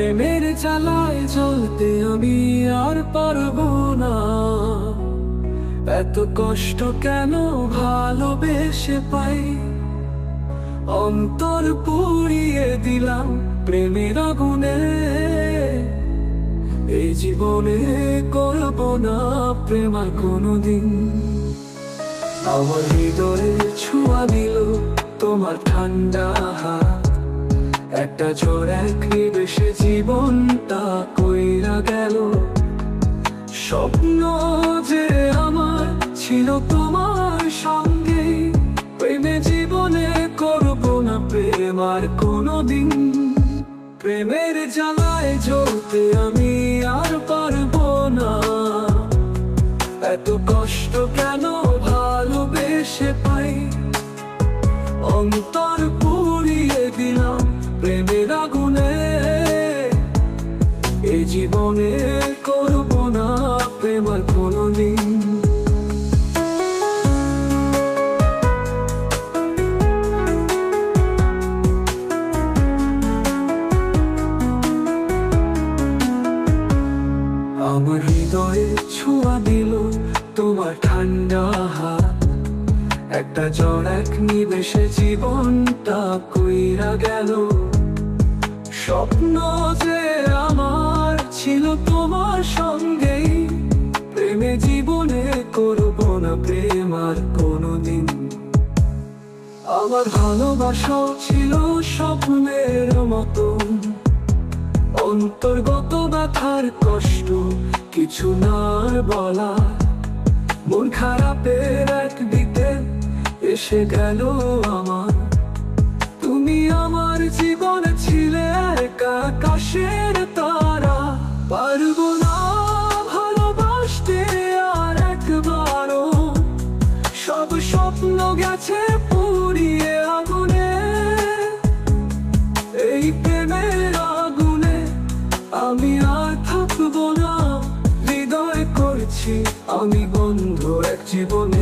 প্রেমের জ্বালায় জ্বলতে আমি আর পারবো না। এত কষ্ট কেন ভালোবেসে পাই, অন্তর পুড়িয়ে দিলাম প্রেমের আগুনে। এই জীবনে করবো না প্রেম আর কোনোদিন। আমার হৃদয়ে ছোঁয়া দিল তোমার ঠান্ডা হাত, একটা ঝড় এক নিমেষে জীবনটা কইরা গেল। স্বপ্ন যে আমার ছিল তোমার সঙ্গে, প্রেমে জীবনে করবো না প্রেম আর কোনোদিন। প্রেমের জ্বালায় জ্বলতে আমি আর পারবো না। এত কষ্ট কেন ভালোবেসে পাই, অন্তর পুড়িয়ে দিলাম প্রেমের আগুনে। এই জীবনে করবো না প্রেম আর কোনোদিন। আমার হৃদয়ে ছোঁয়া দিল তোমার ঠান্ডা হাত, একটা ঝড় এক নিমেষে জীবনটা কইরা গেল। স্বপ্ন যে আমার ছিল তোমার সঙ্গেই, প্রেমে জীবনে করবো না প্রেম আর কোনোদিন। আমার ভালোবাসাও ছিল স্বপ্নের মতন, অন্তর্গত ব্যথার কষ্ট কিছু না বলা। মন খারাপের একদিকে এসে গেল আমার, তুমি আমার জীবনে ছিলে এক আকাশের তারা। পারবো না ভালোবাসতে আর একবারও, সব স্বপ্ন গেছে পুড়িয়ে আগুনে। এই প্রেমের আগুনে আমি আর থাকবো না, হৃদয় করছি আমি বন্ধ এক জীবনে।